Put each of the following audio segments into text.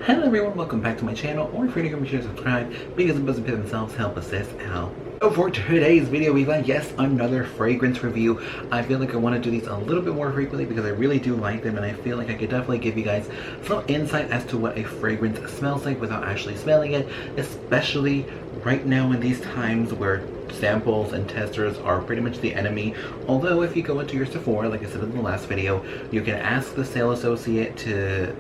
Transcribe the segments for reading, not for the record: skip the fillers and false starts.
Hello everyone, welcome back to my channel, or if you're new, make sure to subscribe because it doesn't pay themselves help us this out. So for today's video, we got, yes, another fragrance review. I feel like I want to do these a little bit more frequently because I really do like them, and I feel like I could definitely give you guys some insight as to what a fragrance smells like without actually smelling it, especially right now in these times where samples and testers are pretty much the enemy. Although if you go into your Sephora, like I said in the last video, you can ask the sales associate to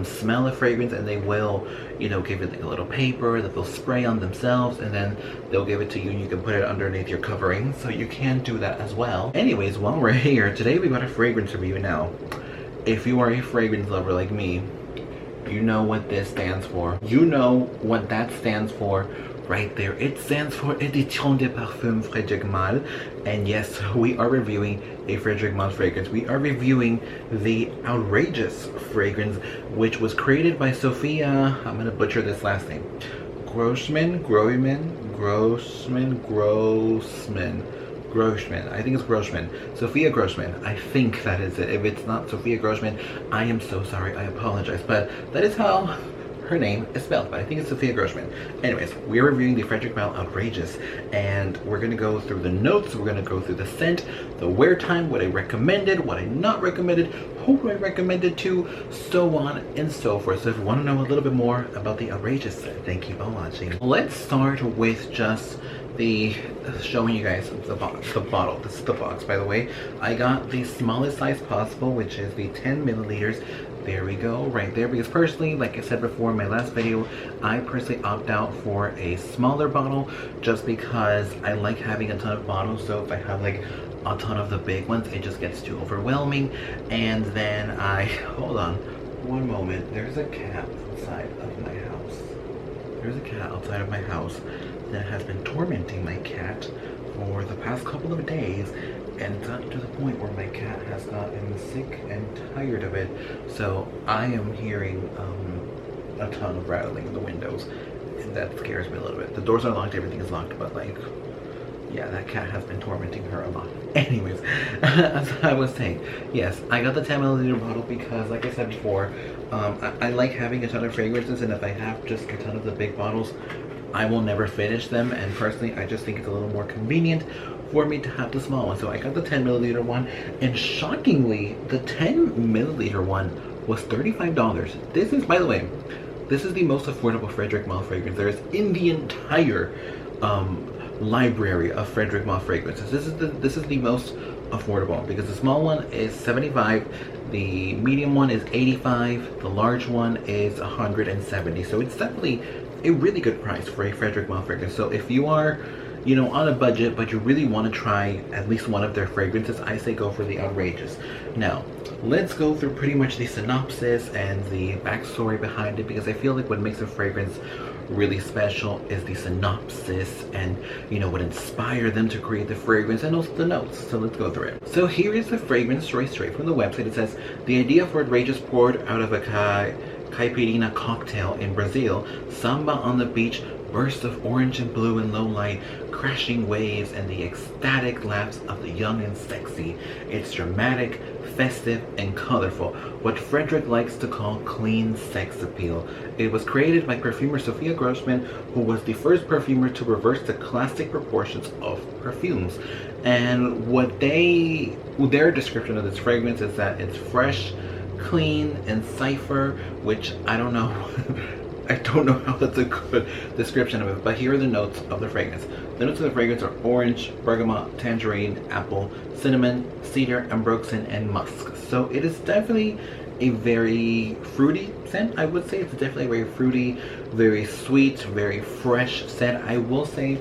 smell a fragrance, and they will, you know, give it like a little paper that they'll spray on themselves, and then they'll give it to you and you can put it underneath your covering, so you can do that as well. Anyways, while we're here today, we got a fragrance review. Now if you are a fragrance lover like me, you know what this stands for. You know what that stands for right there. It stands for Edition de Parfum Frèderic Malle. And yes, we are reviewing a Frèderic Malle fragrance. We are reviewing the Outrageous fragrance, which was created by Sophia, I'm gonna butcher this last name, Grossman. I think it's Grossman. Sophia Grossman. I think that is it. If it's not Sophia Grossman, I am so sorry. I apologize. But that is how her name is spelled, but I think it's Sophia Grossman. Anyways, we're reviewing the Frèderic Malle Outrageous, and we're gonna go through the notes, we're gonna go through the scent, the wear time, what I recommended, what I not recommended, who do I recommend it to, so on and so forth. So if you want to know a little bit more about the Outrageous, thank you for watching. Let's start with just the showing you guys the bottle. This is the box, by the way. I got the smallest size possible, which is the 10 milliliters. There we go, right there, because personally, like I said before in my last video, I personally opt out for a smaller bottle just because I like having a ton of bottles. So if I have like a ton of the big ones, it just gets too overwhelming. And then hold on one moment, there's a cat outside of my house. There's a cat outside of my house that has been tormenting my cat for the past couple of days, and it's gotten to the point where my cat has gotten sick and tired of it. So I am hearing a ton of rattling in the windows, and that scares me a little bit. The doors are locked, everything is locked, but like, yeah, that cat has been tormenting her a lot. Anyways, as I was saying, yes, I got the 10 milliliter bottle because, like I said before, I like having a ton of fragrances, and if I have just a ton of the big bottles, I will never finish them, and personally I just think it's a little more convenient for me to have the small one. So I got the 10 milliliter one, and shockingly the 10 milliliter one was $35. This is, by the way, this is the most affordable Frèderic Malle fragrance there is in the entire library of Frèderic Malle fragrances. This is the most affordable because the small one is $75, the medium one is $85, the large one is $170. So it's definitely a really good price for a Frèderic Malle fragrance. So if you are, you know, on a budget but you really want to try at least one of their fragrances, I say go for the Outrageous. Now let's go through pretty much the synopsis and the backstory behind it, because I feel like what makes a fragrance really special is the synopsis and, you know, what inspired them to create the fragrance, and also the notes. So let's go through it. So here is the fragrance straight from the website. It says, the idea for Outrageous poured out of a caipirinha cocktail in Brazil, samba on the beach, bursts of orange and blue in low light, crashing waves, and the ecstatic laughs of the young and sexy. It's dramatic, festive, and colorful, what Frèderic likes to call clean sex appeal. It was created by perfumer Sophia Grossman, who was the first perfumer to reverse the classic proportions of perfumes. And what their description of this fragrance is that it's fresh, clean, and cipher, which I don't know. I don't know how that's a good description of it, but here are the notes of the fragrance. The notes of the fragrance are orange, bergamot, tangerine, apple, cinnamon, cedar, ambroxan, and musk. So it is definitely a very fruity scent. I would say it's definitely a very fruity, very sweet, very fresh scent. I will say,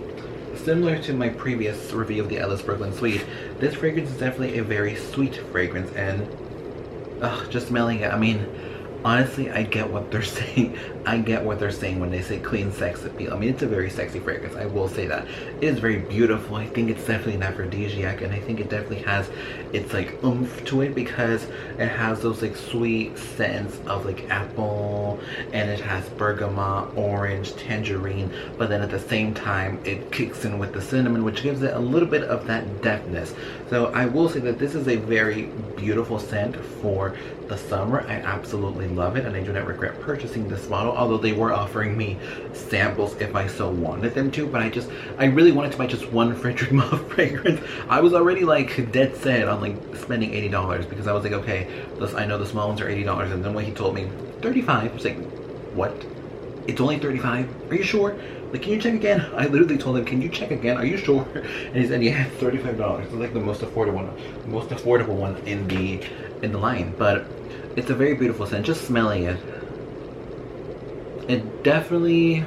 similar to my previous review of the Ellis Brooklyn Sweet, this fragrance is definitely a very sweet fragrance, and just smelling it, I mean, honestly, I get what they're saying. I get what they're saying when they say clean sex appeal. I mean, it's a very sexy fragrance, I will say that. It is very beautiful. I think it's definitely an aphrodisiac, and I think it definitely has its like oomph to it, because it has those like sweet scents of like apple and it has bergamot, orange, tangerine, but then at the same time it kicks in with the cinnamon, which gives it a little bit of that depthness. So I will say that this is a very beautiful scent for the summer. I absolutely love it, and I do not regret purchasing this bottle, although they were offering me samples if I so wanted them to, but I really wanted to buy just one Frèderic Malle fragrance. I was already like dead set on like spending $80 because I was like, okay, I know the small ones are $80, and then when he told me 35, I was like, what? It's only 35? Are you sure? Like, can you check again? I literally told him, can you check again? Are you sure? And he said, yeah, it's $35. It's like the most affordable one in the line. But it's a very beautiful scent. Just smelling it, it definitely,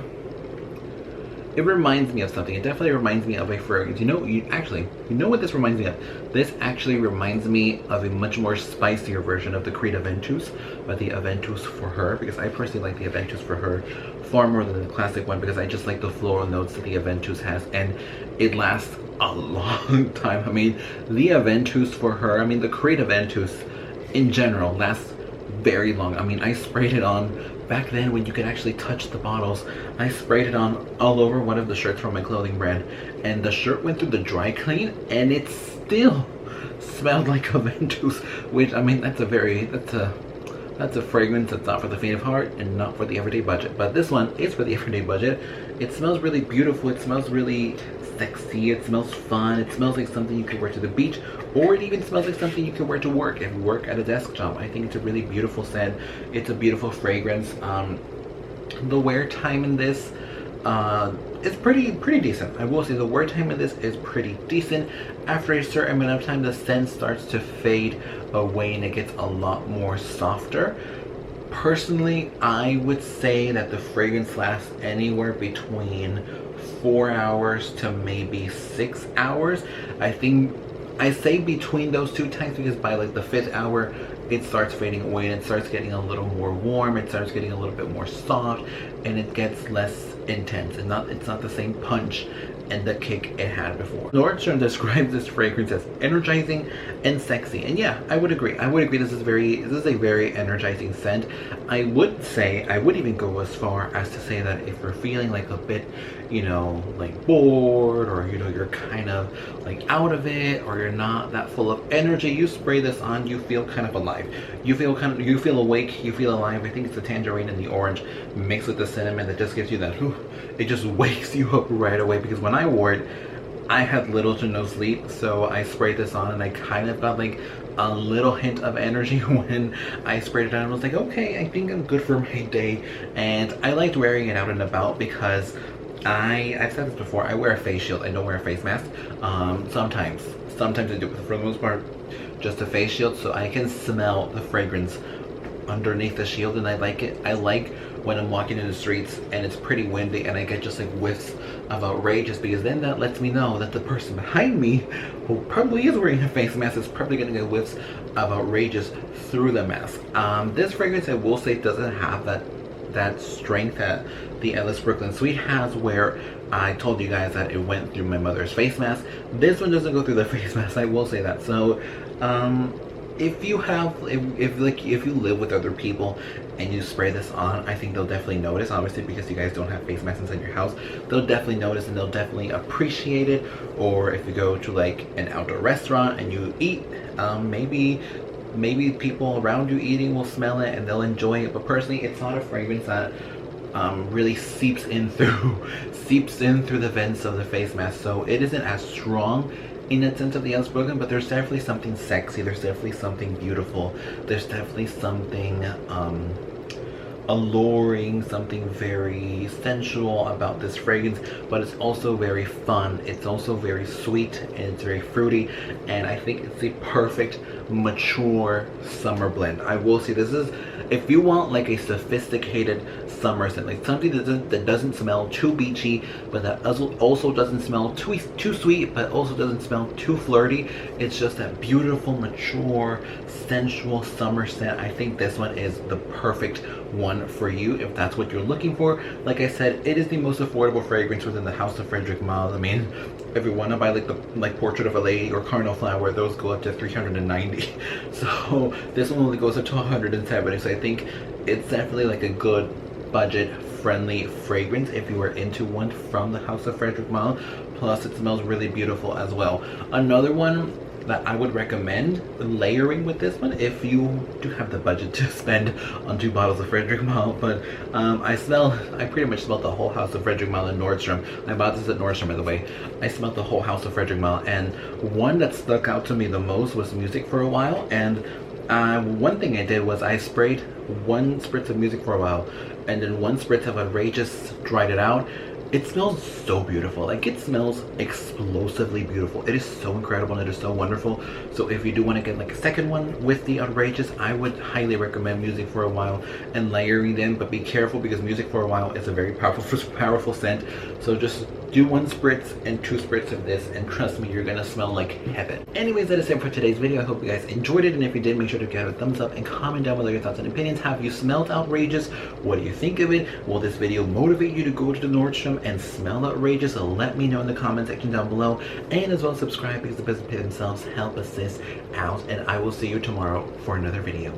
it reminds me of something. It definitely reminds me of a fragrance. You know what this reminds me of? This actually reminds me of a much more spicier version of the Creed Aventus, but the Aventus for Her, because I personally like the Aventus for Her far more than the classic one, because I just like the floral notes that the Aventus has, and it lasts a long time. I mean, the Aventus for Her, I mean, the Creed Aventus in general lasts very long. I mean, I sprayed it on back then when you could actually touch the bottles. I sprayed it on all over one of the shirts from my clothing brand, and the shirt went through the dry clean and it still smelled like Aventus, which, I mean, that's a fragrance that's not for the faint of heart and not for the everyday budget. But this one is for the everyday budget. It smells really beautiful. It smells really sexy. It smells fun. It smells like something you could wear to the beach, or it even smells like something you could wear to work if you work at a desk job. I think it's a really beautiful scent. It's a beautiful fragrance. The wear time in this is pretty decent. I will say the wear time in this is pretty decent. After a certain amount of time, the scent starts to fade away and it gets a lot more softer. Personally, I would say that the fragrance lasts anywhere between 4 hours to maybe 6 hours. I think I say between those two times because by like the 5th hour it starts fading away and it starts getting a little more warm, it starts getting a little bit more soft, and it gets less intense, and it's not the same punch and the kick it had before. Nordstrom describes this fragrance as energizing and sexy, and yeah, I would agree. This is a very energizing scent. I would even go as far as to say that if you're feeling like a bit, like bored, or you're kind of like out of it, or you're not that full of energy, you spray this on, you feel kind of alive. You feel awake, you feel alive. I think it's the tangerine and the orange mixed with the cinnamon that just gives you that, it just wakes you up right away. Because when I wore it, I had little to no sleep, so I sprayed this on and I kind of got like a little hint of energy when I sprayed it on. I was like, okay, I think I'm good for my day. And I liked wearing it out and about because I've said this before, I wear a face shield. I don't wear a face mask. Sometimes I do, but for the most part, just a face shield, so I can smell the fragrance underneath the shield, and I like it. I like when I'm walking in the streets and it's pretty windy and I get just like whiffs of outrageous, because then that lets me know that the person behind me, who probably is wearing a face mask, is probably gonna get whiffs of outrageous through the mask. This fragrance, I will say, doesn't have that strength that the Ellis Brooklyn Suite has, where I told you guys that it went through my mother's face mask. This one doesn't go through the face mask, I will say that. So if you live with other people and you spray this on, I think they'll definitely notice. Obviously, because you guys don't have face masks inside your house, they'll definitely notice and they'll definitely appreciate it. Or if you go to like an outdoor restaurant and you eat, maybe people around you eating will smell it and they'll enjoy it. But personally, it's not a fragrance that really seeps in through the vents of the face mask. So it isn't as strong in the sense of the Ellis Brooklyn, but there's definitely something sexy, there's definitely something beautiful, there's definitely something alluring, something very sensual about this fragrance. But it's also very fun, it's also very sweet, and it's very fruity, and I think it's the perfect mature summer blend. I will say, this is, if you want like a sophisticated summer scent, like something that doesn't smell too beachy, but that also doesn't smell too sweet, but also doesn't smell too flirty, it's just that beautiful, mature, sensual summer scent. I think this one is the perfect one for you if that's what you're looking for. Like I said, it is the most affordable fragrance within the house of Frèderic Malle. I mean, if you want to buy like Portrait of a Lady or Cardinal Flower, those go up to $390. So this one only goes up to $170. So I think it's definitely like a good budget friendly fragrance if you are into one from the House of Frèderic Malle. Plus it smells really beautiful as well. Another one that I would recommend layering with this one if you do have the budget to spend on 2 bottles of Frèderic Malle. But I pretty much smelled the whole House of Frèderic Malle in Nordstrom. I bought this at Nordstrom, by the way. I smelled the whole House of Frèderic Malle, and one that stuck out to me the most was Music for a While. And one thing I did was I sprayed 1 spritz of Music for a While and then 1 spritz of Outrageous, dried it out. It smells so beautiful. Like, it smells explosively beautiful. It is so incredible and it is so wonderful. So if you do want to get like a second one with the Outrageous, I would highly recommend Music for a While and layering them. But be careful, because Music for a While is a very powerful scent. So just do 1 spritz and 2 spritz of this, and trust me, you're gonna smell like heaven. Anyways, that is it for today's video. I hope you guys enjoyed it, and if you did, make sure to give it a thumbs up and comment down below your thoughts and opinions. Have you smelled Outrageous? What do you think of it? Will this video motivate you to go to the Nordstrom and smell Outrageous? So let me know in the comment section down below, and as well subscribe, because the business pay themselves help assist out, and I will see you tomorrow for another video.